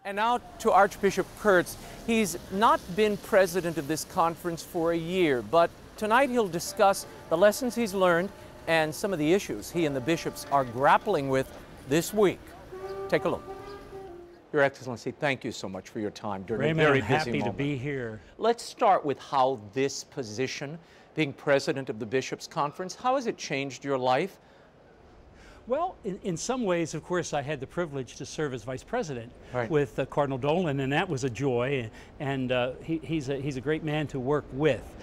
And now to Archbishop Kurtz. He's not been president of this conference for a year, but tonight he'll discuss the lessons he's learned and some of the issues he and the bishops are grappling with this week. Take a look. Your Excellency, thank you so much for your time during Raymond, a very I'm busy happy moment. to be here. Let's start with how this position, being president of the Bishops' Conference, how has it changed your life? Well, in some ways, of course, I had the privilege to serve as vice president with Cardinal Dolan, and that was a joy, and he's a great man to work with.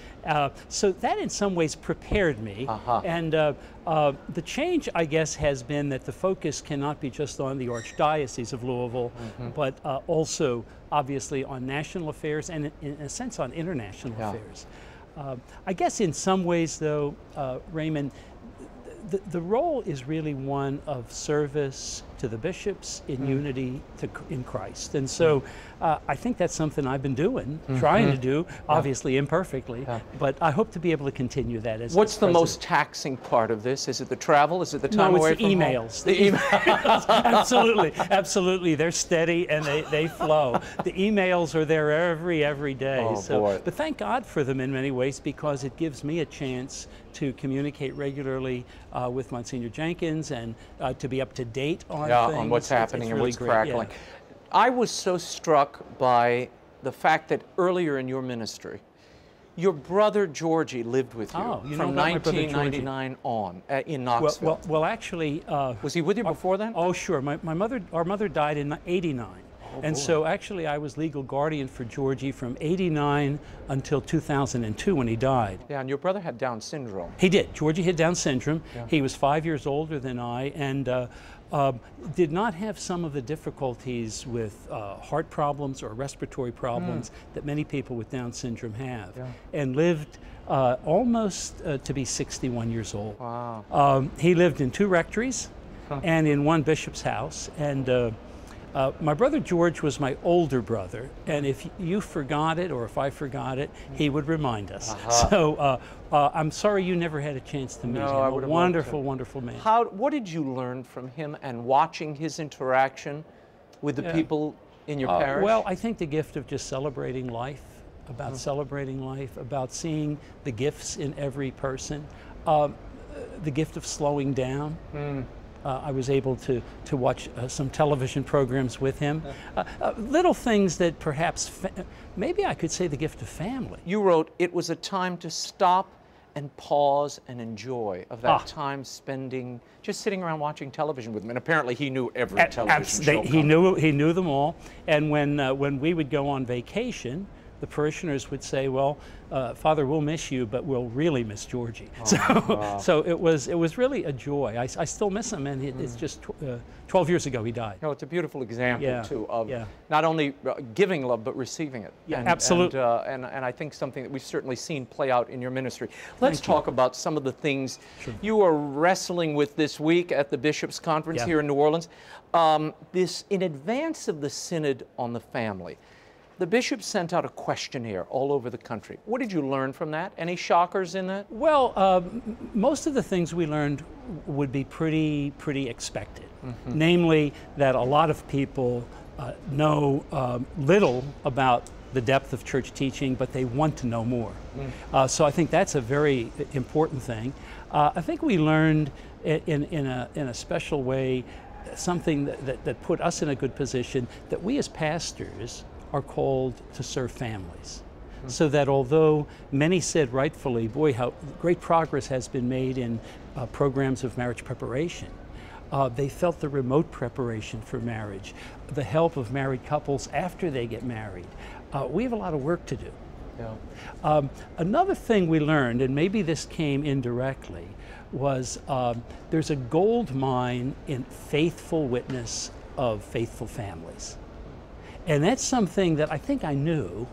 So that in some ways prepared me, and the change, I guess, has been that the focus cannot be just on the Archdiocese of Louisville, but also, obviously, on national affairs and, in a sense, on international affairs. I guess in some ways, though, Raymond, the role is really one of service to the bishops in unity in Christ. And so I think that's something I've been doing, trying to do, obviously imperfectly, but I hope to be able to continue that as What's the president. most taxing part of this? Is it the travel? Is it the time away from home? No, it's the emails. The emails. Absolutely, absolutely. They're steady and they flow. The emails are there every day. But thank God for them in many ways, because it gives me a chance to communicate regularly with Monsignor Jenkins and to be up to date on things. On what's happening and really what's crackling. Yeah. I was so struck by the fact that earlier in your ministry, your brother Georgie lived with you from 1999 on in Knoxville. Well, actually, was he with you before then? Oh, sure. Our mother died in '89. So actually I was legal guardian for Georgie from '89 until 2002 when he died. Yeah, and your brother had Down syndrome. He did. Georgie had Down syndrome. Yeah. He was 5 years older than I, and did not have some of the difficulties with heart problems or respiratory problems that many people with Down syndrome have, and lived almost to be 61 years old. Wow. He lived in 2 rectories and in 1 bishop's house, and my brother George was my older brother, and if you forgot it or if I forgot it, he would remind us. So I'm sorry you never had a chance to meet him. A wonderful, wonderful man. What did you learn from him and watching his interaction with the people in your parish? Well, I think the gift of just celebrating life, about celebrating life, about seeing the gifts in every person, the gift of slowing down. I was able to watch some television programs with him. Little things that perhaps, maybe I could say the gift of family. You wrote, it was a time to stop and pause and enjoy of that time spending, just sitting around watching television with him. And apparently he knew every television show. He knew them all. And when we would go on vacation, the parishioners would say, well, Father, we'll miss you, but we'll really miss Georgie. So it was really a joy. I still miss him, and it's just 12 years ago he died. No, it's a beautiful example, too, of not only giving love, but receiving it. Absolutely. And I think something that we've certainly seen play out in your ministry. Let's talk about some of the things you are wrestling with this week at the Bishops' Conference here in New Orleans. In advance of the Synod on the Family, the bishops sent out a questionnaire all over the country. What did you learn from that? Any shockers in that? Well, most of the things we learned would be pretty expected. Namely, that a lot of people know little about the depth of church teaching, but they want to know more. So I think that's a very important thing. I think we learned in a special way something that put us in a good position, that we as pastors are called to serve families. So that although many said rightfully, boy, how great progress has been made in programs of marriage preparation, they felt the remote preparation for marriage, the help of married couples after they get married. We have a lot of work to do. Another thing we learned, and maybe this came indirectly, was there's a gold mine in faithful witness of faithful families. And that's something that I think I knew,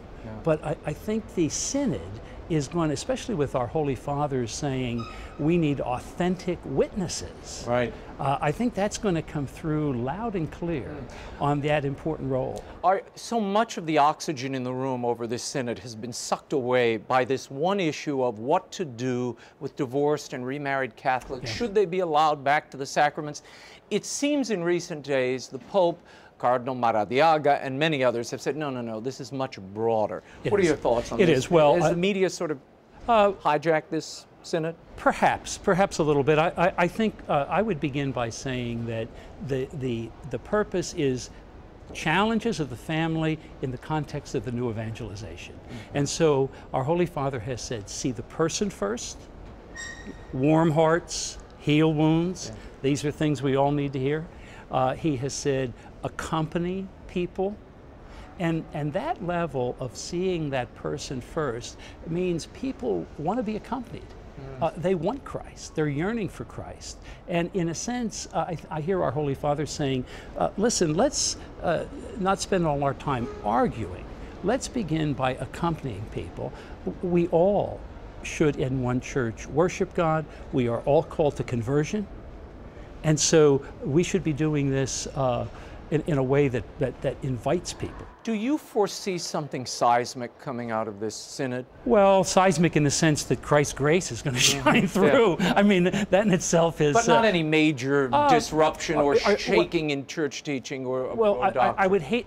but I think the Synod is going, especially with our Holy Fathers saying we need authentic witnesses. Right. I think that's going to come through loud and clear on that important role. So much of the oxygen in the room over this Synod has been sucked away by this one issue of what to do with divorced and remarried Catholics. Should they be allowed back to the sacraments? It seems in recent days the Pope Cardinal Maradiaga and many others have said, no, no, no, this is much broader. What are your thoughts on this? It is. Well, has the media sort of hijacked this synod? Perhaps a little bit. I think I would begin by saying that the purpose is challenges of the family in the context of the new evangelization. And so our Holy Father has said, see the person first, warm hearts, heal wounds. Yeah. These are things we all need to hear. He has said, accompany people. And that level of seeing that person first means people want to be accompanied. They want Christ. They're yearning for Christ. And in a sense, I hear our Holy Father saying, listen, let's not spend all our time arguing. Let's begin by accompanying people. We all should, in one church, worship God. We are all called to conversion. And so we should be doing this in a way that invites people. Do you foresee something seismic coming out of this synod? Well, seismic in the sense that Christ's grace is going to shine through. Yeah. I mean, that in itself is... But not any major disruption or shaking in church teaching or doctrine.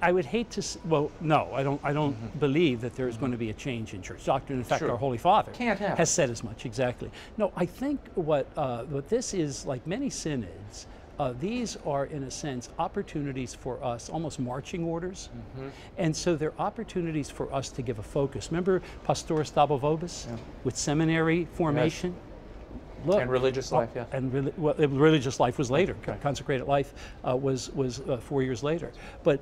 I would hate to... Well, no, I don't believe that there's going to be a change in church doctrine. In fact, our Holy Father has said as much, exactly. No, I think what this is, like many synods, these are, in a sense, opportunities for us, almost marching orders. And so they're opportunities for us to give a focus. Remember Pastoris Dabo Vobis with seminary formation? Yes. Look, and religious life, yeah. And religious life was later. Okay. Consecrated life was 4 years later. But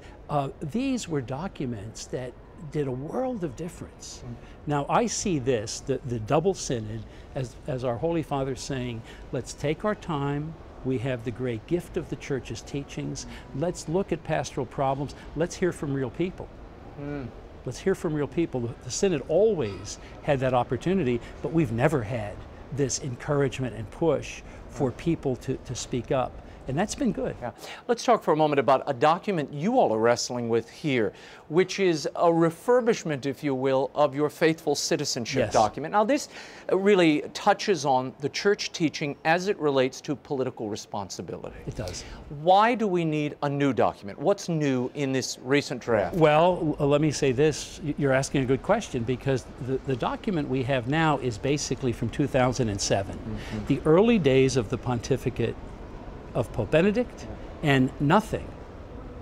these were documents that did a world of difference. Now I see this, the double synod, as our Holy Father saying, let's take our time. We have the great gift of the church's teachings. Let's look at pastoral problems. Let's hear from real people. Let's hear from real people. The synod always had that opportunity, but we've never had this encouragement and push for people to speak up. And that's been good. Yeah. Let's talk for a moment about a document you all are wrestling with here, which is a refurbishment, if you will, of your faithful citizenship document. Now, this really touches on the church teaching as it relates to political responsibility. It does. Why do we need a new document? What's new in this recent draft? Well, let me say this. You're asking a good question, because the document we have now is basically from 2007. The early days of the pontificate of Pope Benedict, and nothing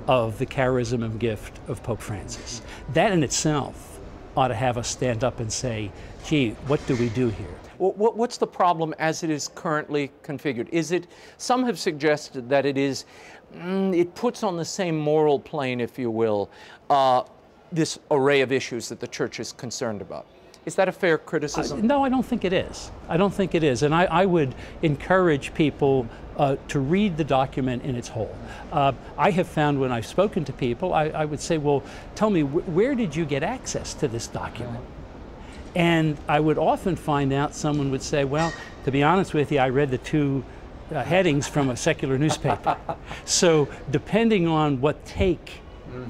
of the charism and gift of Pope Francis. That in itself ought to have us stand up and say, gee, what do we do here? Well, what's the problem as it is currently configured? Is it, some have suggested that it is, it puts on the same moral plane, if you will, this array of issues that the church is concerned about. Is that a fair criticism? No, I don't think it is. I don't think it is. And I would encourage people to read the document in its whole. I have found when I've spoken to people, I would say, well, tell me, where did you get access to this document? And I would often find out someone would say, well, to be honest with you, I read the two headings from a secular newspaper. So depending on what take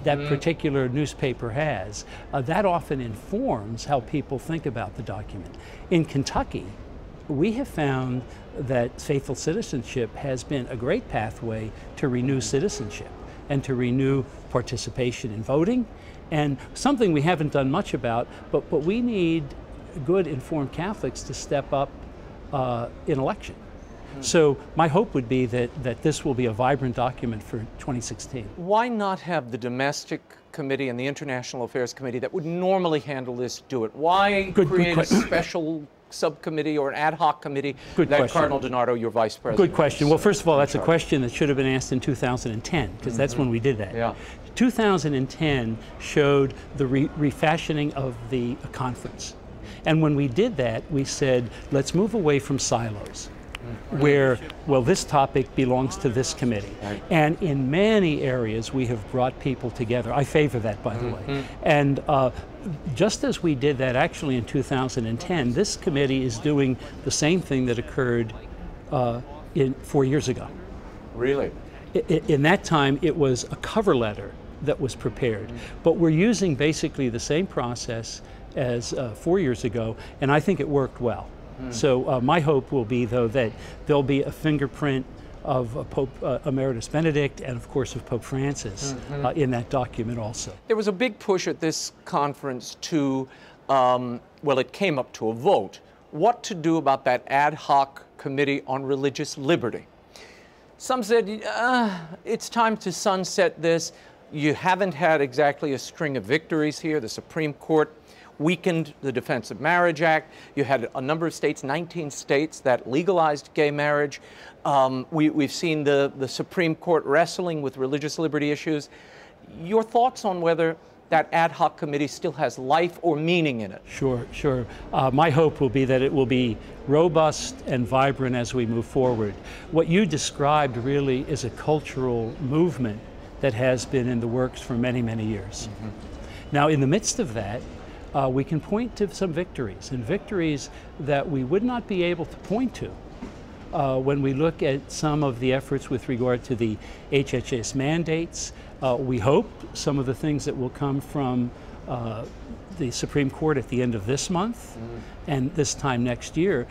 that particular newspaper has, that often informs how people think about the document. In Kentucky, we have found that faithful citizenship has been a great pathway to renew citizenship and to renew participation in voting, and something we haven't done much about, but we need good informed Catholics to step up in election. So my hope would be that this will be a vibrant document for 2016. Why not have the domestic committee and the international affairs committee that would normally handle this do it? Why create a special subcommittee or an ad hoc committee that Cardinal DiNardo, your vice president? Good question. Well, first of all, that's a question that should have been asked in 2010, because that's when we did that. Yeah. 2010 showed the refashioning of the conference. And when we did that, we said, let's move away from silos, where, well, this topic belongs to this committee. And in many areas, we have brought people together. I favor that, by the way. And just as we did that actually in 2010, this committee is doing the same thing that occurred 4 years ago. Really? In that time, it was a cover letter that was prepared. But we're using basically the same process as 4 years ago, and I think it worked well. So my hope will be, though, that there'll be a fingerprint Pope Emeritus Benedict and of course of Pope Francis in that document also. There was a big push at this conference to, well, it came up to a vote, what to do about that ad hoc committee on religious liberty. Some said, it's time to sunset this. You haven't had exactly a string of victories here. The Supreme Court weakened the Defense of Marriage Act. You had a number of states, 19 states, that legalized gay marriage. We've seen the Supreme Court wrestling with religious liberty issues. Your thoughts on whether that ad hoc committee still has life or meaning in it? Sure, sure. My hope will be that it will be robust and vibrant as we move forward. What you described really is a cultural movement that has been in the works for many, many years. Now, in the midst of that, we can point to some victories, and victories that we would not be able to point to when we look at some of the efforts with regard to the HHS mandates. We hope some of the things that will come from the Supreme Court at the end of this month and this time next year,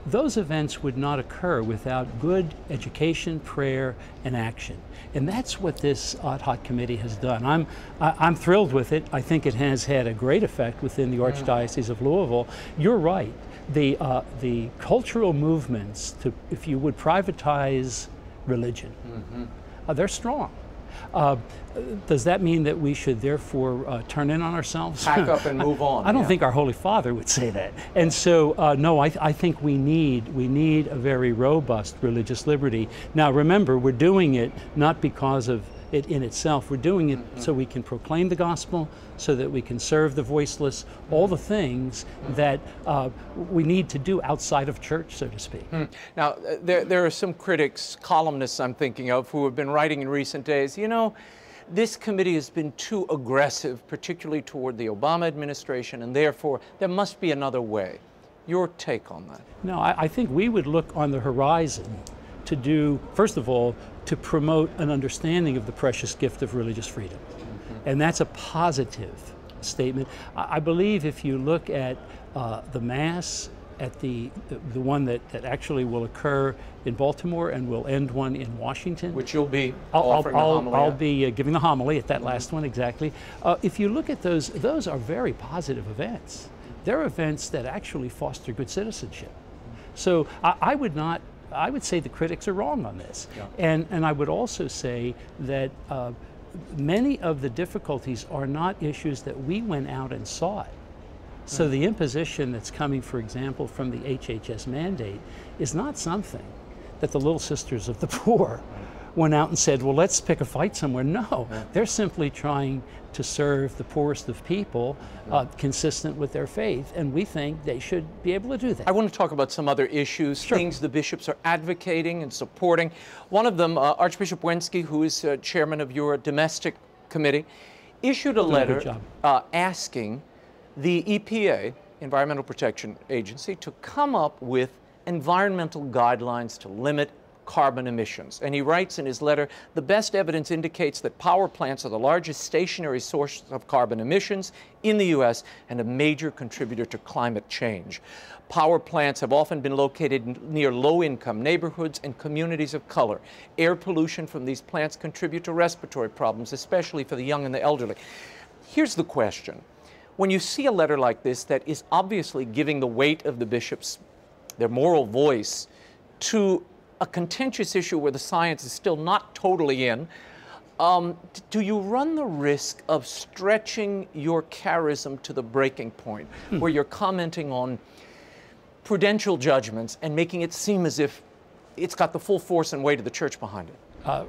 those events would not occur without good education, prayer, and action. And that's what this ad hoc committee has done. I'm thrilled with it. I think it has had a great effect within the Archdiocese of Louisville. You're right. The cultural movements to, if you would, privatize religion, they're strong. Does that mean that we should therefore turn in on ourselves? Pack up and move on. I don't think our Holy Father would say that. And so, no, I think we need a very robust religious liberty. Now, remember, we're doing it not because of it in itself. We're doing it so we can proclaim the gospel, so that we can serve the voiceless, all the things that we need to do outside of church, so to speak. Now, there are some critics, columnists I'm thinking of, who have been writing in recent days, you know, this committee has been too aggressive, particularly toward the Obama administration, and therefore there must be another way. Your take on that? No, I think we would look on the horizon to do, first of all, to promote an understanding of the precious gift of religious freedom. And that's a positive statement. I believe if you look at the Mass, at the one that actually will occur in Baltimore and will end one in Washington. Which you'll be offering the homily. I'll be giving the homily at that last one, exactly. If you look at those are very positive events. They're events that actually foster good citizenship. So I would say the critics are wrong on this. And I would also say that many of the difficulties are not issues that we went out and sought. So the imposition that's coming, for example, from the HHS mandate is not something that the Little Sisters of the Poor went out and said, well, let's pick a fight somewhere. No, they're simply trying to serve the poorest of people consistent with their faith, and we think they should be able to do that. I want to talk about some other issues, things the bishops are advocating and supporting. One of them, Archbishop Wensky, who is chairman of your domestic committee, issued a letter asking the EPA, Environmental Protection Agency, to come up with environmental guidelines to limit carbon emissions. And he writes in his letter, the best evidence indicates that power plants are the largest stationary source of carbon emissions in the U.S. and a major contributor to climate change. Power plants have often been located near low-income neighborhoods and communities of color. Air pollution from these plants contribute to respiratory problems, especially for the young and the elderly. Here's the question. When you see a letter like this that is obviously giving the weight of the bishops, their moral voice, to a contentious issue where the science is still not totally in, do you run the risk of stretching your charism to the breaking point, where you're commenting on prudential judgments and making it seem as if it's got the full force and weight of the church behind it?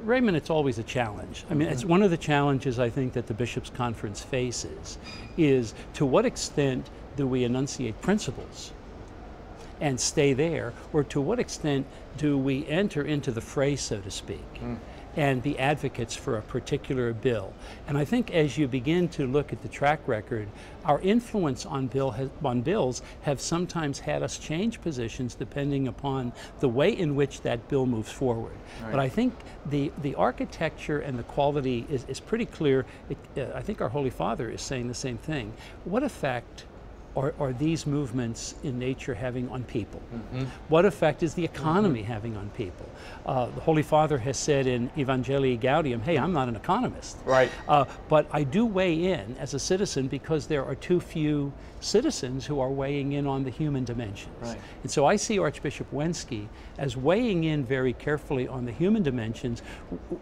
Raymond, it's always a challenge. I mean, it's one of the challenges I think that the Bishops' Conference faces is to what extent do we enunciate principles and stay there, or to what extent do we enter into the fray, so to speak, and be advocates for a particular bill. And I think as you begin to look at the track record, our influence on bills have sometimes had us change positions depending upon the way in which that bill moves forward. But I think the architecture and the quality is pretty clear. I think our Holy Father is saying the same thing. What effect are these movements in nature having on people? What effect is the economy having on people? The Holy Father has said in Evangelii Gaudium, hey, I'm not an economist. Right. But I do weigh in as a citizen because there are too few citizens who are weighing in on the human dimensions. Right. And so I see Archbishop Wenski as weighing in very carefully on the human dimensions.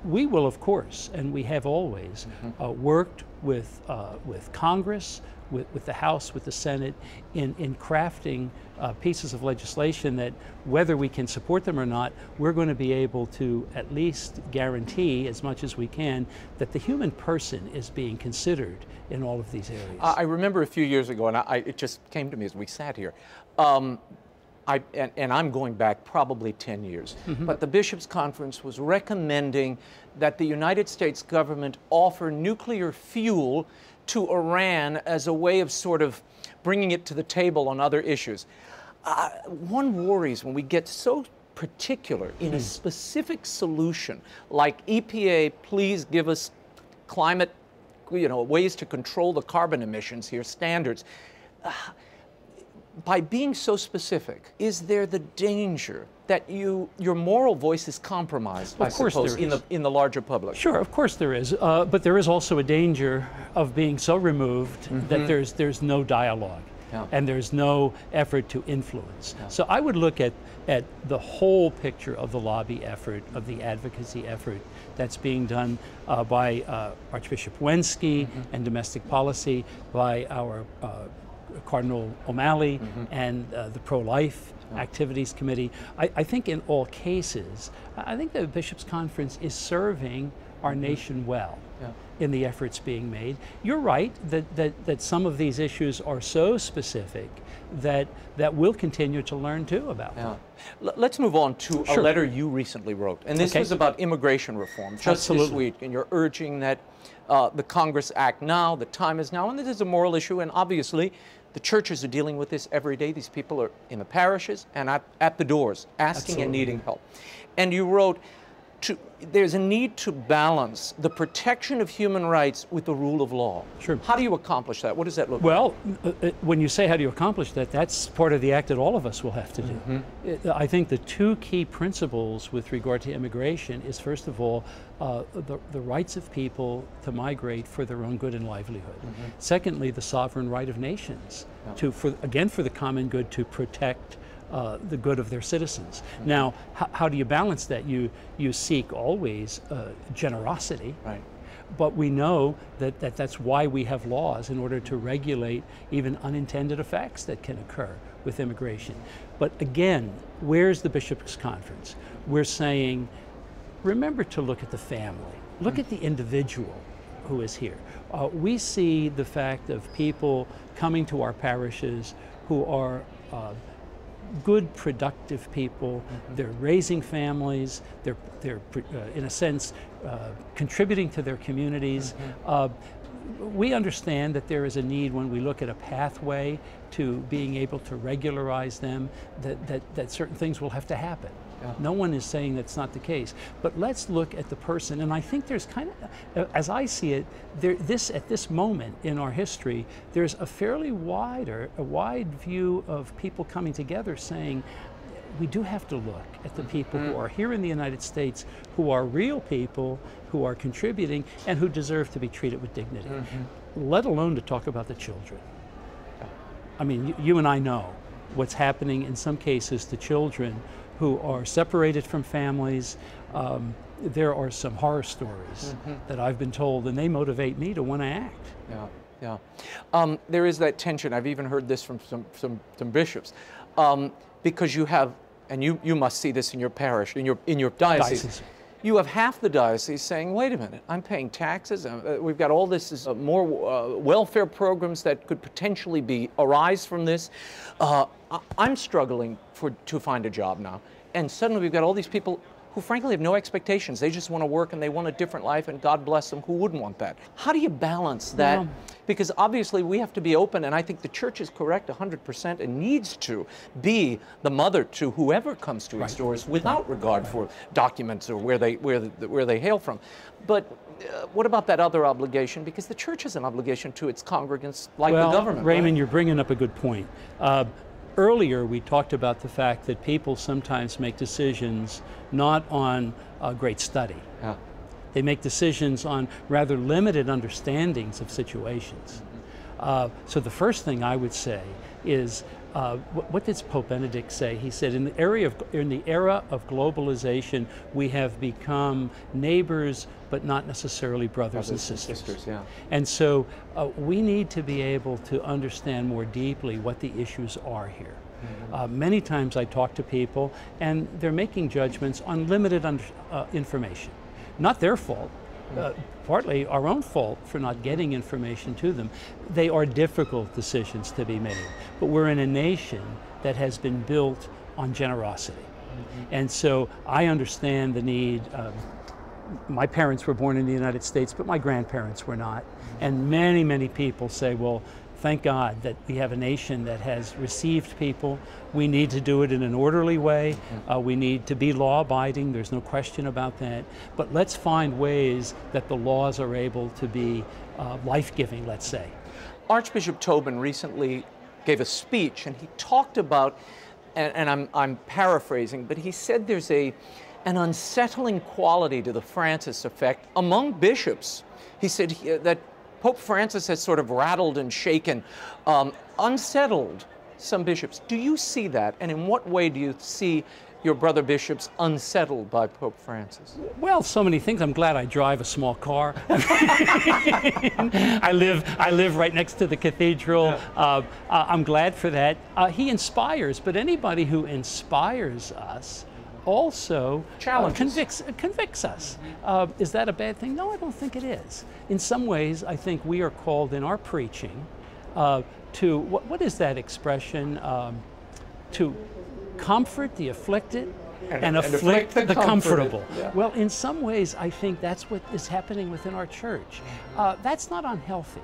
We will, of course, and we have always, worked with Congress, with the House, with the Senate, in crafting pieces of legislation that, whether we can support them or not, we're going to be able to at least guarantee as much as we can that the human person is being considered in all of these areas. I remember a few years ago, and it just came to me as we sat here, and I'm going back probably 10 years, but the Bishops' Conference was recommending that the United States government offer nuclear fuel to Iran as a way of sort of bringing it to the table on other issues. One worries when we get so particular in a specific solution, like EPA, please give us climate, ways to control the carbon emissions here, standards. By being so specific, is there the danger that your moral voice is compromised, I suppose, in the larger public? Sure, of course there is. But there is also a danger of being so removed that there's no dialogue. Yeah. And there's no effort to influence. Yeah. So I would look at the whole picture of the lobby effort, of the advocacy effort that's being done by Archbishop Wenski and domestic policy, by our Cardinal O'Malley and the Pro-Life Activities Committee. I think in all cases, I think the Bishops' Conference is serving our nation well in the efforts being made. You're right that some of these issues are so specific that we'll continue to learn too about. Yeah. Let's move on to a letter you recently wrote, and this was about immigration reform just this week, and you're urging that the Congress act now, the time is now, and this is a moral issue, and obviously the churches are dealing with this every day. These people are in the parishes and at the doors asking and needing help. And you wrote, there's a need to balance the protection of human rights with the rule of law. Sure. How do you accomplish that? What does that look like? Well, when you say how do you accomplish that, that's part of the act that all of us will have to do. I think the two key principles with regard to immigration is, first of all, the rights of people to migrate for their own good and livelihood. Secondly, the sovereign right of nations for the common good, to protect the good of their citizens. Now, how do you balance that? You seek always generosity, but we know that's why we have laws, in order to regulate even unintended effects that can occur with immigration. But again, where's the Bishops' Conference? We're saying, remember to look at the family, look at the individual who is here. We see the fact of people coming to our parishes who are good, productive people. They're raising families. They're in a sense, contributing to their communities. We understand that there is a need, when we look at a pathway to being able to regularize them, that certain things will have to happen. No one is saying that's not the case, but let's look at the person. And I think there's kind of, as I see it, at this moment in our history, there's a fairly wide view of people coming together saying, we do have to look at the people who are here in the United States, who are real people, who are contributing, and who deserve to be treated with dignity, let alone to talk about the children. I mean, you and I know what's happening in some cases to children who are separated from families. There are some horror stories that I've been told, and they motivate me to want to act. There is that tension. I've even heard this from some bishops, because you have, and you must see this in your parish, in your diocese. You have half the diocese saying, wait a minute, I'm paying taxes, we've got all this, more welfare programs that could potentially arise from this. I'm struggling to find a job now, and suddenly we've got all these people who frankly have no expectations. They just want to work and they want a different life, and God bless them, who wouldn't want that? How do you balance that? Because obviously we have to be open, and I think the church is correct 100% and needs to be the mother to whoever comes to its doors, without regard for documents or where they hail from. But what about that other obligation? Because the church has an obligation to its congregants like the government. Raymond, right? you're bringing up a good point. Earlier, we talked about the fact that people sometimes make decisions not on great study. Yeah. They make decisions on rather limited understandings of situations. So the first thing I would say is, what did Pope Benedict say? He said, in the era of globalization, we have become neighbors, but not necessarily brothers and sisters. Yeah. And so we need to be able to understand more deeply what the issues are here. Many times I talk to people, and they're making judgments on limited information. Not their fault. Partly our own fault for not getting information to them. They are difficult decisions to be made, but we're in a nation that has been built on generosity. And so I understand the need. My parents were born in the United States, but my grandparents were not. And many, many people say, well, thank God that we have a nation that has received people. We need to do it in an orderly way. We need to be law-abiding. There's no question about that. But let's find ways that the laws are able to be life-giving, let's say. Archbishop Tobin recently gave a speech, and he talked about, and I'm paraphrasing, but he said there's an unsettling quality to the Francis effect among bishops. He said that Pope Francis has sort of rattled and shaken, unsettled some bishops. Do you see that? And in what way do you see your brother bishops unsettled by Pope Francis? Well, so many things. I'm glad I drive a small car. I live right next to the cathedral. I'm glad for that. He inspires, but anybody who inspires us also convicts us. Is that a bad thing? No, I don't think it is. In some ways, I think we are called in our preaching to, what is that expression? To comfort the afflicted and afflict the comfortable. Yeah. Well, in some ways, I think that's what is happening within our church. That's not unhealthy.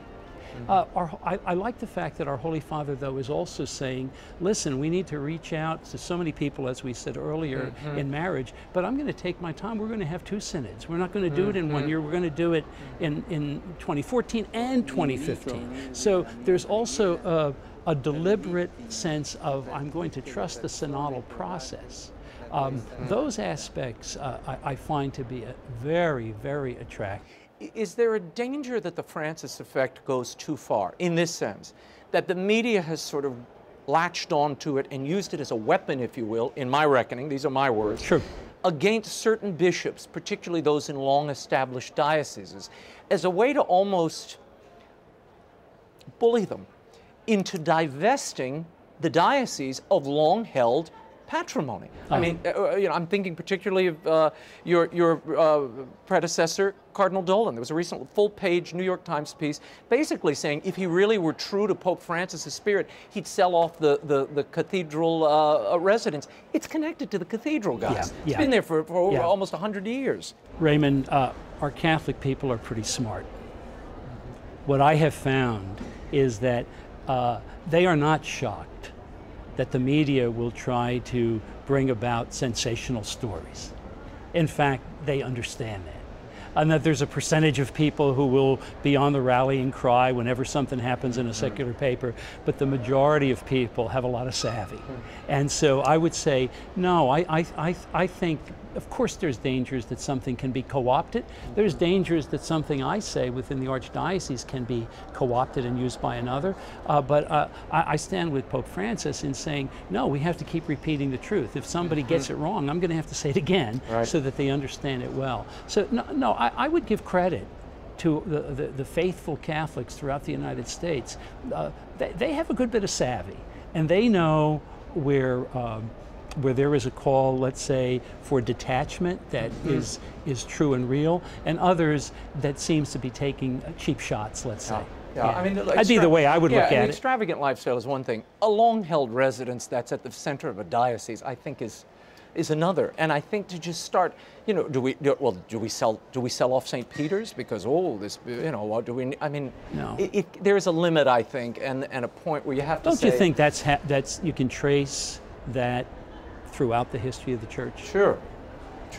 I like the fact that our Holy Father, though, is also saying, listen, we need to reach out to so many people, as we said earlier, in marriage, but I'm going to take my time. We're going to have 2 synods. We're not going to do it in 1 year. We're going to do it in 2014 and 2015. So there's also a deliberate sense of, I'm going to trust the synodal process. Those aspects I find to be very, very attractive. Is there a danger that the Francis effect goes too far, in this sense, that the media has sort of latched onto it and used it as a weapon, if you will, in my reckoning, these are my words, True. against certain bishops, particularly those in long-established dioceses, as a way to almost bully them into divesting the diocese of long-held patrimony? I mean, I'm thinking particularly of your predecessor, Cardinal Dolan. There was a recent full-page New York Times piece basically saying if he really were true to Pope Francis' spirit, he'd sell off the cathedral residence. It's connected to the cathedral, guys. It's been there for almost 100 years. Raymond, our Catholic people are pretty smart. What I have found is that they are not shocked that the media will try to bring about sensational stories. In fact, they understand that. And that there's a percentage of people who will be on the rallying cry whenever something happens in a secular paper, but the majority of people have a lot of savvy. And so I would say, no, I think, of course there's dangers that something can be co-opted. There's dangers that something I say within the Archdiocese can be co-opted and used by another. But I stand with Pope Francis in saying, no, we have to keep repeating the truth. If somebody gets it wrong, I'm going to have to say it again so that they understand it well. So no, I would give credit to the faithful Catholics throughout the United States. They have a good bit of savvy, and they know where there is a call, let's say, for detachment that is true and real, and others that seems to be taking cheap shots, let's say. I mean, that'd be the way I would look at it. Extravagant lifestyle is one thing. A long-held residence that's at the center of a diocese, I think, is another. And I think to just start, do we sell off St. Peter's because I mean, no. There is a limit, I think, and a point where you have to say. Don't you think that's you can trace that throughout the history of the church? Sure.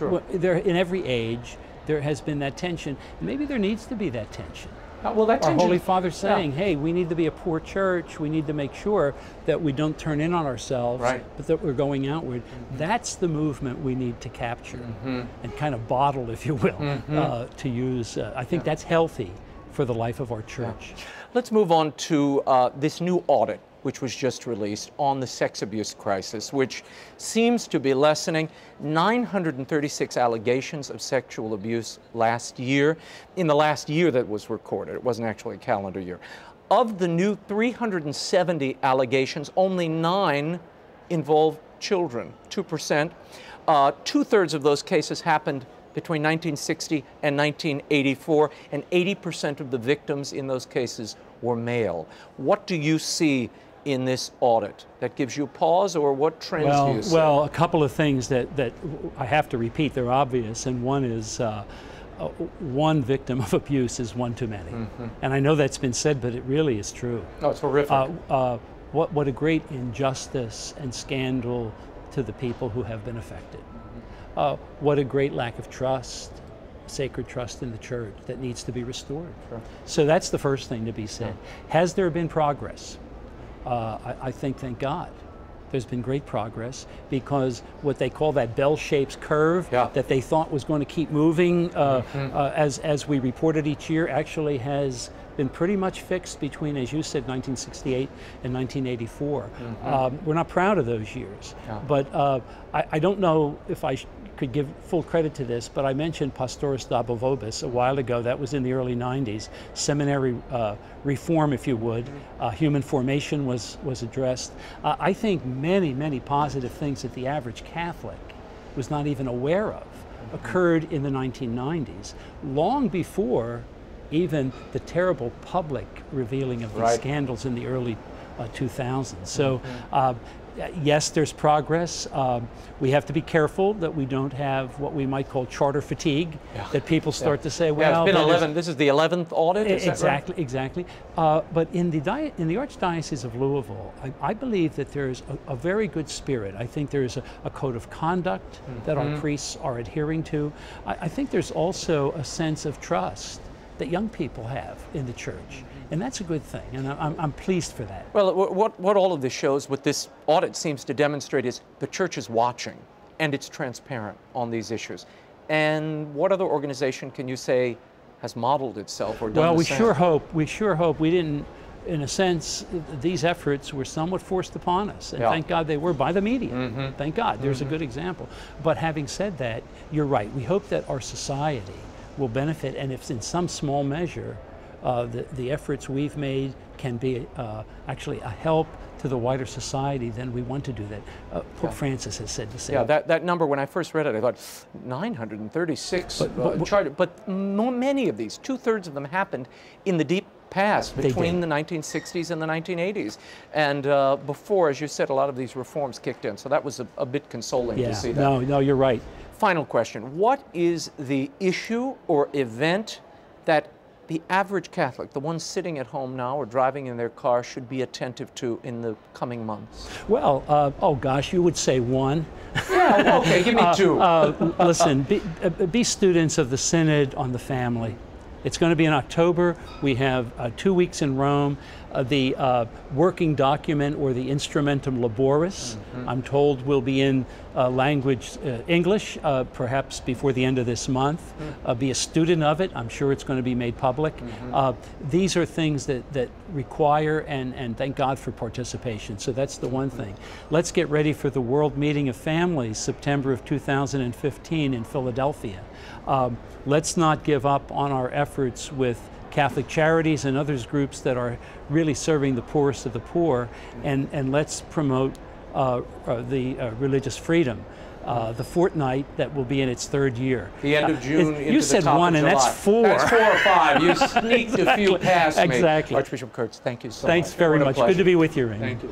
Well, in every age, there has been that tension. Maybe there needs to be that tension. Well, that Our tension, Holy Father saying, hey, we need to be a poor church. We need to make sure that we don't turn in on ourselves, but that we're going outward. That's the movement we need to capture and kind of bottle, if you will, to use. I think that's healthy for the life of our church. Let's move on to this new audit, which was just released on the sex abuse crisis, which seems to be lessening. 936 allegations of sexual abuse last year, in the last year that was recorded. It wasn't actually a calendar year. Of the new 370 allegations, only 9 involve children, 2%. Two-thirds of those cases happened between 1960 and 1984, and 80% of the victims in those cases were male. What do you see in this audit that gives you pause, or what trends do you see? Well, a couple of things that I have to repeat, they're obvious, and one is one victim of abuse is one too many. And I know that's been said, but it really is true. Oh, it's horrific. What a great injustice and scandal to the people who have been affected. What a great lack of trust, sacred trust in the church that needs to be restored. So that's the first thing to be said. Has there been progress? I think, thank God, there's been great progress, because what they call that bell-shaped curve that they thought was going to keep moving as we reported each year actually has been pretty much fixed between, as you said, 1968 and 1984. We're not proud of those years, but I don't know if I could give full credit to this, but I mentioned Pastoris Dabo Vobis a while ago. That was in the early 90s. Seminary reform, if you would. Human formation was addressed. I think many positive things that the average Catholic was not even aware of occurred in the 1990s, long before even the terrible public revealing of these scandals in the early 2000s. So yes, there's progress. We have to be careful that we don't have what we might call charter fatigue, that people start to say, well, it's been 11. This is the 11th audit. Is exactly, that right? exactly. But in the Archdiocese of Louisville, I believe that there's a very good spirit. I think there's a code of conduct that our priests are adhering to. I think there's also a sense of trust that young people have in the church. And that's a good thing, and I'm pleased for that. Well, what all of this shows, what this audit seems to demonstrate, is the church is watching, and it's transparent on these issues. And what other organization can you say has modeled itself or done the same? Well, we sure hope. We didn't, in a sense, these efforts were somewhat forced upon us, and thank God they were by the media. Thank God, there's a good example. But having said that, you're right. We hope that our society will benefit, and if in some small measure, the efforts we've made can be actually a help to the wider society, then we want to do that. Pope Francis has said the same. Yeah, that number, when I first read it, I thought 936 charted, but many of these, 2/3 of them happened in the deep past, between the 1960s and the 1980s. And before, as you said, a lot of these reforms kicked in, so that was a bit consoling to see that. No, you're right. Final question, what is the issue or event that the average Catholic, the one sitting at home now or driving in their car, should be attentive to in the coming months? Well, oh gosh, you would say one. Yeah, okay, give me 2. Listen, be students of the Synod on the Family. It's going to be in October. We have 2 weeks in Rome. The working document, or the Instrumentum Laboris, I'm told will be in language English, perhaps before the end of this month. Be a student of it. I'm sure it's going to be made public. These are things that require, and thank God for participation. So that's the one thing. Let's get ready for the World Meeting of Families, September of 2015 in Philadelphia. Let's not give up on our efforts with Catholic Charities and others groups that are really serving the poorest of the poor, and let's promote the religious freedom. The fortnight that will be in its 3rd year. The end of June into you said the top 1, of and July. that's 4. That's 4 or 5. You sneaked a few past me. Exactly. Archbishop Kurtz, thank you so much. Thanks very much. Good to be with you, Raymond. Thank you.